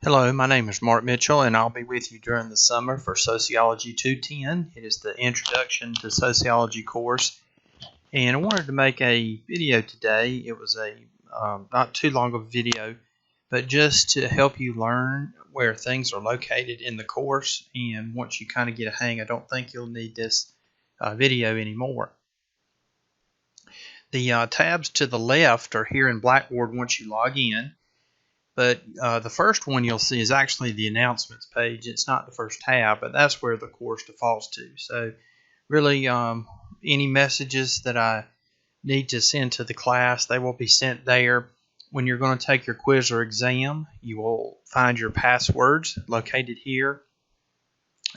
Hello, my name is Mark Mitchell, and I'll be with you during the summer for Sociology 210. It is the Introduction to Sociology course, and I wanted to make a video today. It was a not too long of a video, but just to help you learn where things are located in the course. And once you kind of get a hang, I don't think you'll need this video anymore. The tabs to the left are here in Blackboard once you log in. But the first one you'll see is actually the announcements page. It's not the first tab, but that's where the course defaults to. So really any messages that I need to send to the class, they will be sent there. When you're going to take your quiz or exam, you will find your passwords located here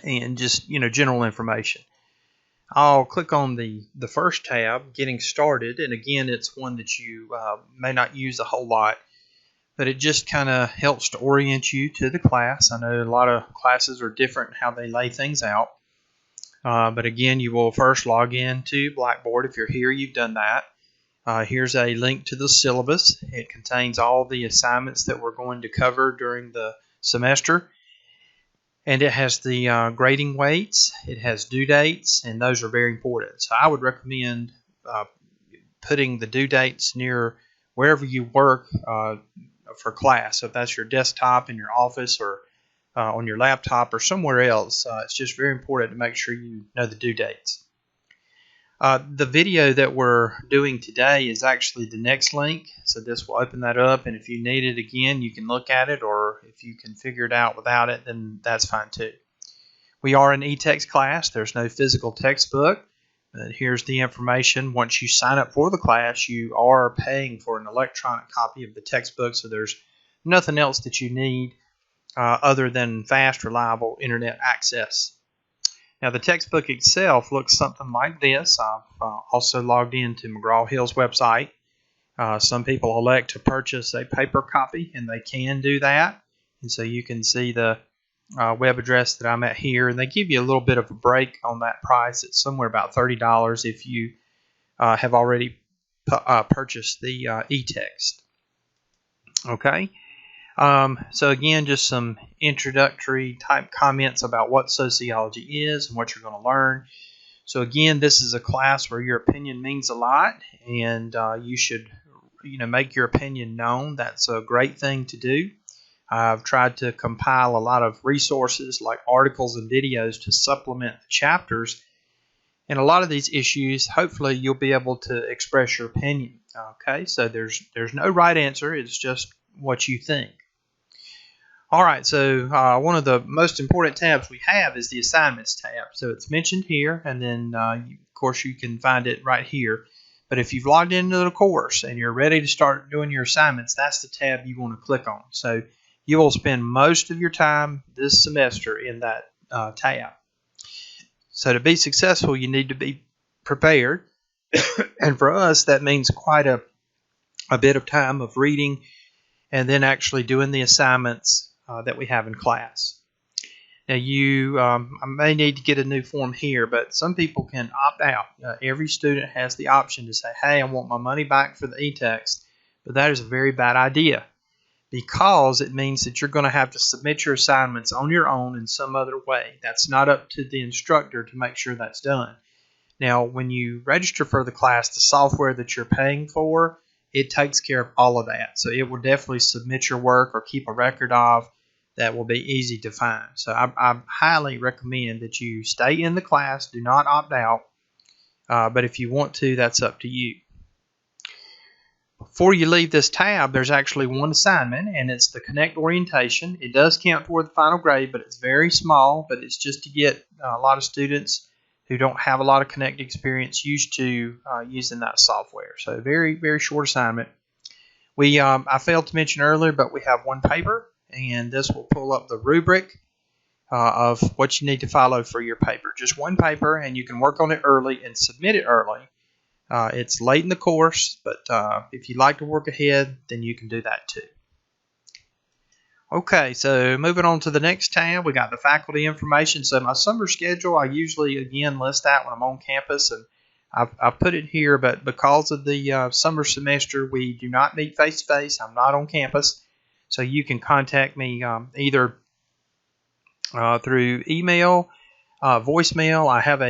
and just, general information. I'll click on the first tab, Getting Started, and again, it's one that you may not use a whole lot. But it just kind of helps to orient you to the class. I know a lot of classes are different in how they lay things out. But again, you will first log in to Blackboard. If you're here, you've done that. Here's a link to the syllabus. It contains all the assignments that we're going to cover during the semester. And it has the grading weights. It has due dates, and those are very important. So I would recommend putting the due dates near wherever you work for class. So if that's your desktop in your office or on your laptop or somewhere else, it's just very important to make sure you know the due dates. The video that we're doing today is actually the next link, so this will open that up, and if you need it again, you can look at it, or if you can figure it out without it, then that's fine too. We are an e-text class. There's no physical textbook. Here's the information. Once you sign up for the class, you are paying for an electronic copy of the textbook, so there's nothing else that you need other than fast, reliable internet access. Now, the textbook itself looks something like this. I've also logged into McGraw-Hill's website. Some people elect to purchase a paper copy, and they can do that. And so you can see the web address that I'm at here, and they give you a little bit of a break on that price. It's somewhere about $30 if you have already purchased the e-text. Okay, so again, just some introductory type comments about what sociology is and what you're going to learn. So again, this is a class where your opinion means a lot, and you should make your opinion known. That's a great thing to do. I've tried to compile a lot of resources like articles and videos to supplement the chapters. And a lot of these issues, hopefully you'll be able to express your opinion. Okay, so there's no right answer. It's just what you think. All right, so one of the most important tabs we have is the Assignments tab. So it's mentioned here, and then, of course, you can find it right here. But if you've logged into the course and you're ready to start doing your assignments, that's the tab you want to click on. So you will spend most of your time this semester in that tab. So to be successful, you need to be prepared. And for us, that means quite a bit of time of reading and then actually doing the assignments that we have in class. Now, you I may need to get a new form here, but some people can opt out. Every student has the option to say, hey, I want my money back for the e-text, but that is a very bad idea, because it means that you're going to have to submit your assignments on your own in some other way. That's not up to the instructor to make sure that's done. Now, when you register for the class, the software that you're paying for, it takes care of all of that. So it will definitely submit your work or keep a record of. That will be easy to find. So I highly recommend that you stay in the class. Do not opt out. But if you want to, that's up to you. Before you leave this tab, there's actually one assignment, and it's the Connect orientation. It does count toward the final grade, but it's very small, but it's just to get a lot of students who don't have a lot of Connect experience used to using that software. So very, very short assignment. I failed to mention earlier, but we have one paper, and this will pull up the rubric of what you need to follow for your paper. Just one paper, and you can work on it early and submit it early. It's late in the course, but if you'd like to work ahead, then you can do that too. Okay, so moving on to the next tab, we got the faculty information. So my summer schedule, I usually, again, list that when I'm on campus, and I've put it here, but because of the summer semester, we do not meet face-to-face. I'm not on campus. So you can contact me either through email, voicemail. I have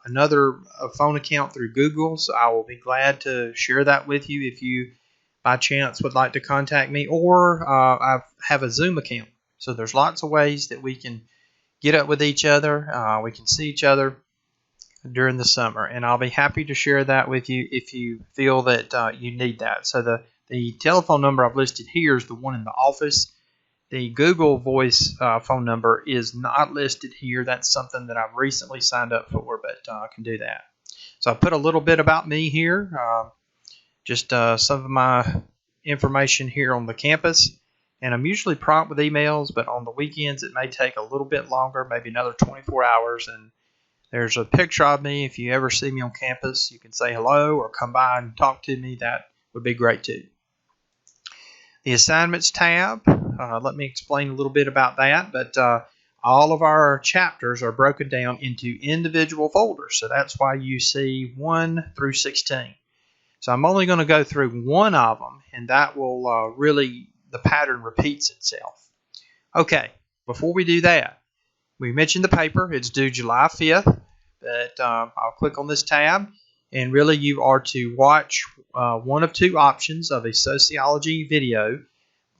another phone account through Google, so I will be glad to share that with you if you by chance would like to contact me, or I have a Zoom account. So there's lots of ways that we can get up with each other. We can see each other during the summer, and I'll be happy to share that with you if you feel that you need that. So the telephone number I've listed here is the one in the office. The Google Voice phone number is not listed here. That's something that I've recently signed up for, but I can do that. So I put a little bit about me here, just some of my information here on the campus. And I'm usually prompt with emails, but on the weekends it may take a little bit longer, maybe another 24 hours. And there's a picture of me. If you ever see me on campus, you can say hello or come by and talk to me. That would be great too. The assignments tab, let me explain a little bit about that, but all of our chapters are broken down into individual folders, so that's why you see 1 through 16. So I'm only going to go through one of them, and that will really, the pattern repeats itself. Okay, before we do that, we mentioned the paper. It's due July 5th, but I'll click on this tab, and really you are to watch one of two options of a sociology video.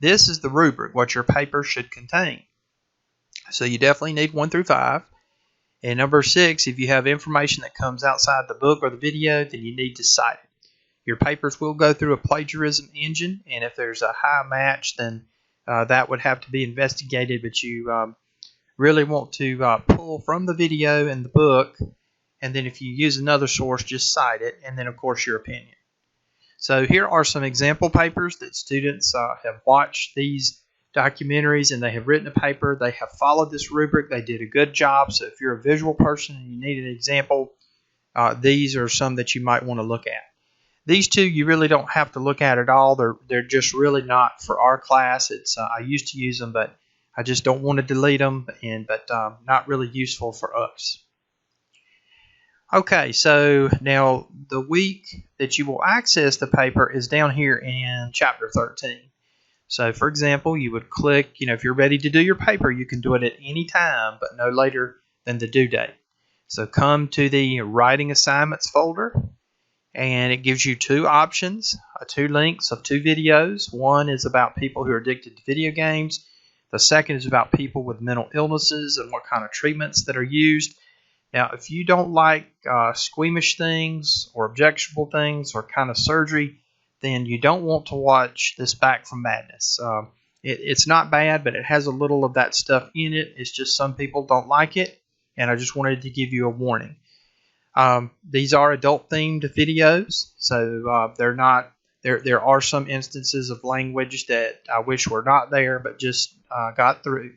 This is the rubric, what your paper should contain. So you definitely need 1 through 5. And number 6, if you have information that comes outside the book or the video, then you need to cite it. Your papers will go through a plagiarism engine, and if there's a high match, then that would have to be investigated, but you really want to pull from the video and the book, and then if you use another source, just cite it, and then of course your opinion. So here are some example papers that students have watched these documentaries and they have written a paper. They have followed this rubric. They did a good job. So if you're a visual person and you need an example, these are some that you might want to look at. These two you really don't have to look at all. They're just really not for our class. It's I used to use them, but I just don't want to delete them, but not really useful for us. Okay, so now the week that you will access the paper is down here in Chapter 13. So, for example, you would click, if you're ready to do your paper, you can do it at any time, but no later than the due date. So come to the Writing Assignments folder, and it gives you two options, two links of two videos. One is about people who are addicted to video games. The second is about people with mental illnesses and what kind of treatments that are used. Now, if you don't like squeamish things or objectionable things or kind of surgery, then you don't want to watch this Back from Madness. It's not bad, but it has a little of that stuff in it. It's just some people don't like it, and I just wanted to give you a warning. These are adult-themed videos, so they're not. There are some instances of language that I wish were not there, but just got through.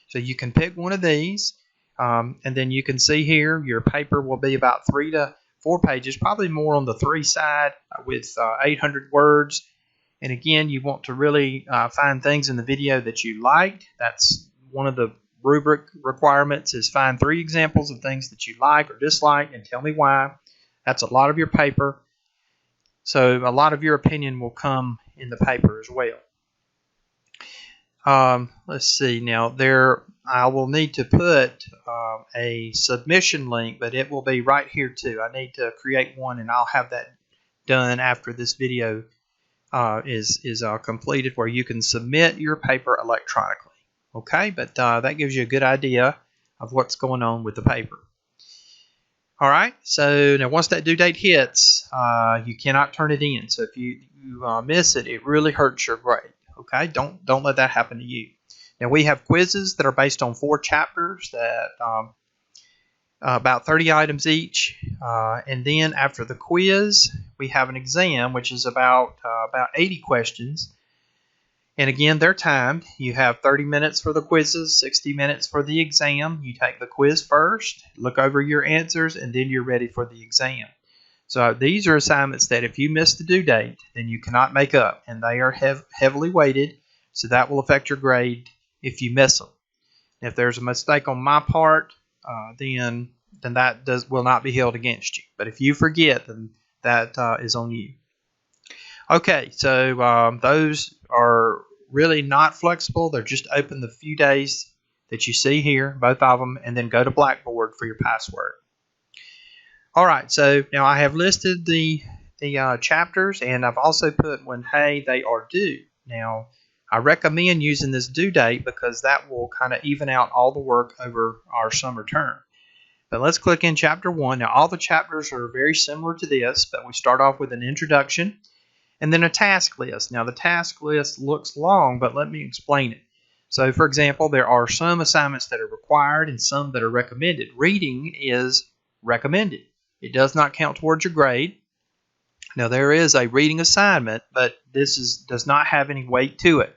So you can pick one of these. And then you can see here your paper will be about 3 to 4 pages, probably more on the 3 side with 800 words. And again, you want to really find things in the video that you liked. That's one of the rubric requirements, is find 3 examples of things that you like or dislike and tell me why. That's a lot of your paper. So a lot of your opinion will come in the paper as well. Let's see now. I will need to put a submission link, but it will be right here too. I need to create one, and I'll have that done after this video is completed, where you can submit your paper electronically. Okay, but that gives you a good idea of what's going on with the paper. All right, so now once that due date hits, you cannot turn it in. So if you miss it, it really hurts your grade. Okay, don't let that happen to you. Now we have quizzes that are based on 4 chapters that about 30 items each, and then after the quiz we have an exam, which is about 80 questions. And again, they're timed. You have 30 minutes for the quizzes, 60 minutes for the exam. You take the quiz first, look over your answers, and then you're ready for the exam. So these are assignments that if you miss the due date, then you cannot make up, and they are heavily weighted, so that will affect your grade if you miss them. If there's a mistake on my part, then that will not be held against you. But if you forget, then that is on you. Okay, so those are really not flexible. They're just open the few days that you see here, both of them, and then go to Blackboard for your password. All right, so now I have listed the chapters, and I've also put when, hey, they are due. Now, I recommend using this due date because that will kind of even out all the work over our summer term. But let's click in Chapter 1. Now, all the chapters are very similar to this, but we start off with an introduction and then a task list. Now, the task list looks long, but let me explain it. So, for example, there are some assignments that are required and some that are recommended. Reading is recommended. It does not count towards your grade. Now, there is a reading assignment, but this does not have any weight to it.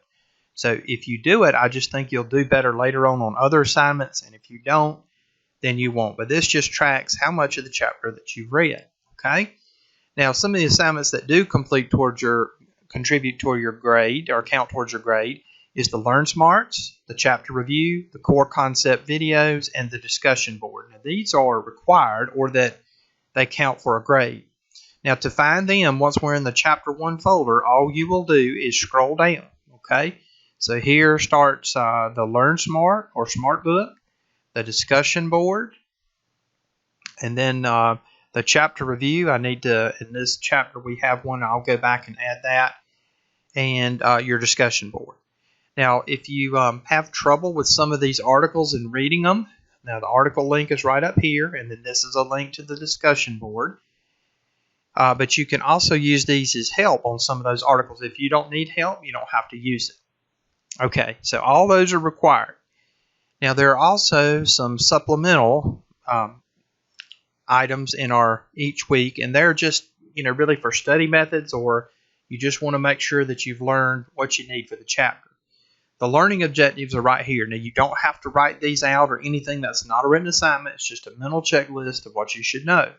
So, if you do it, I just think you'll do better later on other assignments, and if you don't, then you won't. But this just tracks how much of the chapter that you've read. Okay. Now, some of the assignments that do contribute toward your grade or count towards your grade is the Learn Smarts, the chapter review, the core concept videos, and the discussion board. Now, these are required or that they count for a grade. Now, to find them, once we're in the Chapter 1 folder, all you will do is scroll down. Okay. So here starts the Learn Smart or Smart Book, the discussion board, and then the chapter review. I need to, in this chapter we have one, I'll go back and add that, and your discussion board. Now, if you have trouble with some of these articles and reading them, now the article link is right up here, and then this is a link to the discussion board. But you can also use these as help on some of those articles. If you don't need help, you don't have to use it. Okay, so all those are required. Now, there are also some supplemental items in our each week, and they're just, really for study methods, or you just want to make sure that you've learned what you need for the chapter. The learning objectives are right here. Now, you don't have to write these out or anything. That's not a written assignment. It's just a mental checklist of what you should know.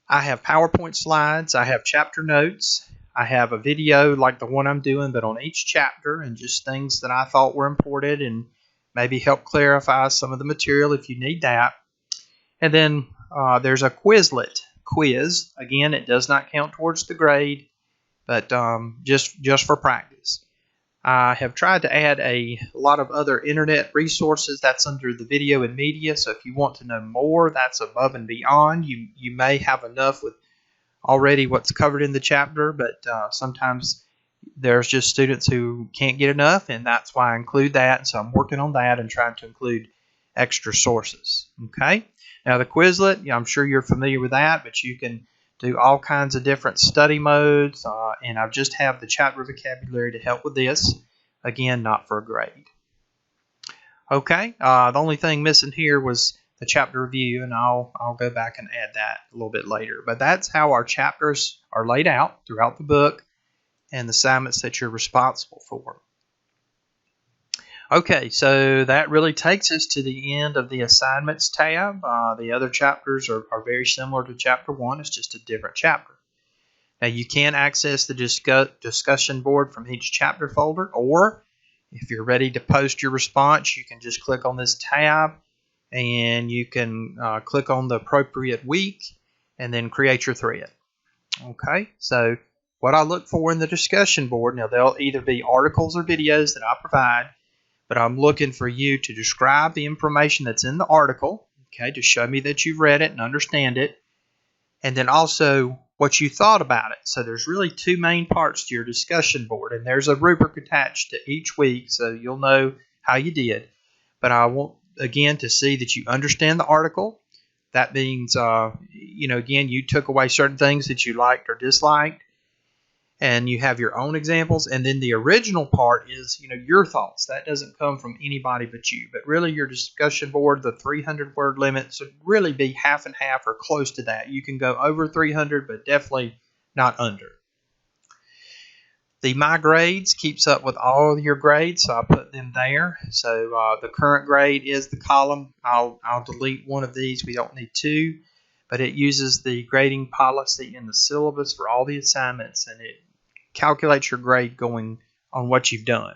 I have PowerPoint slides. I have chapter notes. I have a video like the one I'm doing, but on each chapter, and just things that I thought were important and maybe help clarify some of the material if you need that. And then there's a Quizlet quiz. Again, it does not count towards the grade, but just for practice. I have tried to add a lot of other internet resources. That's under the video and media. So if you want to know more, that's above and beyond. You may have enough with already what's covered in the chapter, but sometimes there's just students who can't get enough, and that's why I include that. And so I'm working on that and trying to include extra sources. Okay. Now the Quizlet, I'm sure you're familiar with that, but you can do all kinds of different study modes, and I just have the chapter vocabulary to help with this. Again, not for a grade. Okay, the only thing missing here was the chapter review, and I'll go back and add that a little bit later. But that's how our chapters are laid out throughout the book and the assignments that you're responsible for. Okay, so that really takes us to the end of the assignments tab. The other chapters are very similar to chapter 1. It's just a different chapter. Now, you can access the discussion board from each chapter folder, or if you're ready to post your response, you can just click on this tab, and you can click on the appropriate week and then create your thread. Okay, so what I look for in the discussion board, now they'll either be articles or videos that I provide, but I'm looking for you to describe the information that's in the article, okay, to show me that you've read it and understand it, and then also what you thought about it. So there's really two main parts to your discussion board, and there's a rubric attached to each week, so you'll know how you did. But I want, again, to see that you understand the article. That means, again, you took away certain things that you liked or disliked, and you have your own examples. And then the original part is, your thoughts. That doesn't come from anybody but you. But really, your discussion board, the 300-word limit, should really be half and half or close to that. You can go over 300, but definitely not under. The My Grades keeps up with all of your grades, so I put them there. So the current grade is the column. I'll delete one of these. We don't need two. But it uses the grading policy in the syllabus for all the assignments, and it calculates your grade going on what you've done.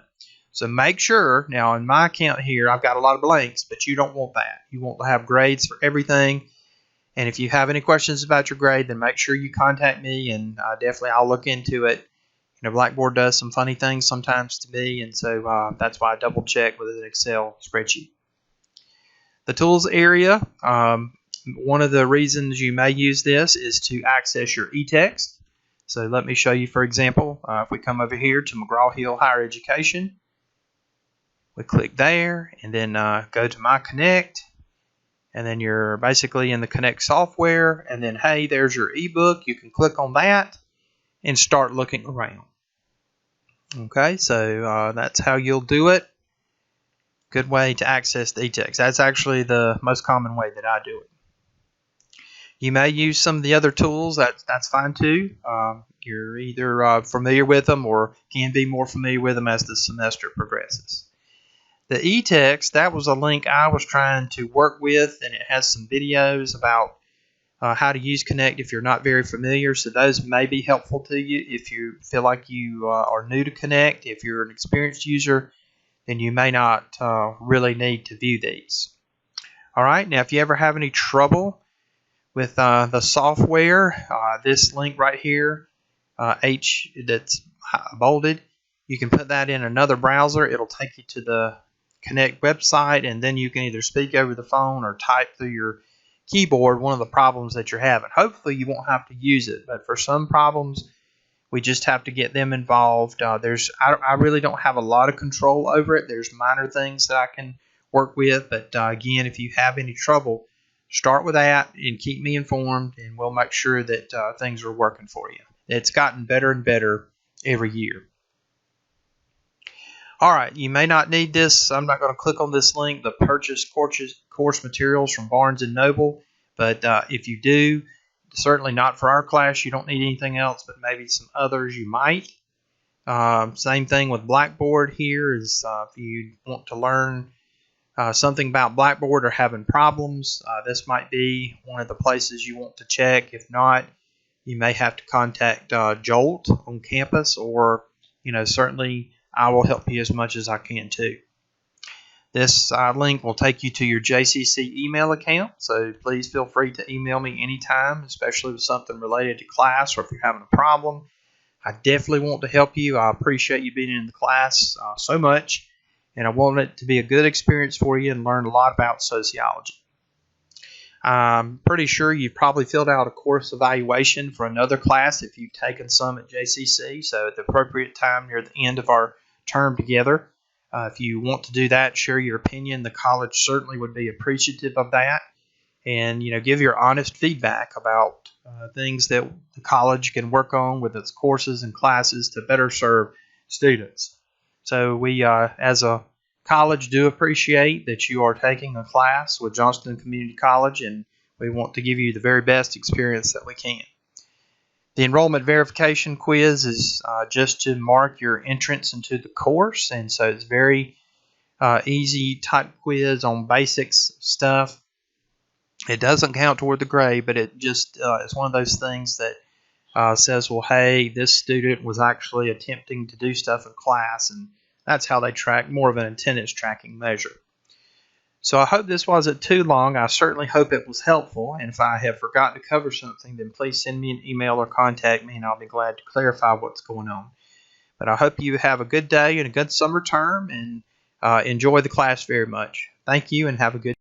So make sure, now in my account here, I've got a lot of blanks, but you don't want that. You want to have grades for everything. And if you have any questions about your grade, then make sure you contact me, and definitely I'll look into it Blackboard does some funny things sometimes to me, and so that's why I double check with an Excel spreadsheet. The tools area, one of the reasons you may use this is to access your e-text. So let me show you, for example, if we come over here to McGraw-Hill Higher Education, we click there and then go to My Connect, and then you're basically in the Connect software, and then hey, there's your ebook. You can click on that and start looking around. Okay, so that's how you'll do it. Good way to access the e-text. That's actually the most common way that I do it. You may use some of the other tools. That's fine too. You're either familiar with them or can be more familiar with them as the semester progresses. The e-text, that was a link I was trying to work with, and it has some videos about how to use Connect if you're not very familiar. So those may be helpful to you if you feel like you are new to Connect. If you're an experienced user, then you may not really need to view these. All right, now if you ever have any trouble with the software, this link right here, H that's bolded, you can put that in another browser. It'll take you to the Connect website, and then you can either speak over the phone or type through your keyboard one of the problems that you're having. Hopefully you won't have to use it, but for some problems we just have to get them involved. I really don't have a lot of control over it. There's minor things that I can work with, but again, if you have any trouble, start with that and keep me informed, and we'll make sure that things are working for you. It's gotten better and better every year. All right, you may not need this. I'm not going to click on this link, the purchase course materials from Barnes & Noble, but if you do, certainly not for our class. You don't need anything else, but maybe some others you might. Same thing with Blackboard here is if you want to learn something about Blackboard or having problems, this might be one of the places you want to check. If not, you may have to contact Jolt on campus, or certainly I will help you as much as I can too. This link will take you to your JCC email account, so please feel free to email me anytime, especially with something related to class or if you're having a problem. I definitely want to help you. I appreciate you being in the class so much, and I want it to be a good experience for you and learn a lot about sociology. I'm pretty sure you've probably filled out a course evaluation for another class if you've taken some at JCC, so at the appropriate time near the end of our term together, if you want to do that, share your opinion. The college certainly would be appreciative of that, and give your honest feedback about things that the college can work on with its courses and classes to better serve students. So we, as a college, do appreciate that you are taking a class with Johnston Community College, and we want to give you the very best experience that we can. The enrollment verification quiz is just to mark your entrance into the course, and so it's very easy type quiz on basics stuff. It doesn't count toward the grade, but it just is one of those things that says, well, hey, this student was actually attempting to do stuff in class, and that's how they track, more of an attendance tracking measure. So I hope this wasn't too long. I certainly hope it was helpful, and if I have forgotten to cover something, then please send me an email or contact me, and I'll be glad to clarify what's going on. But I hope you have a good day and a good summer term, and enjoy the class very much. Thank you, and have a good day.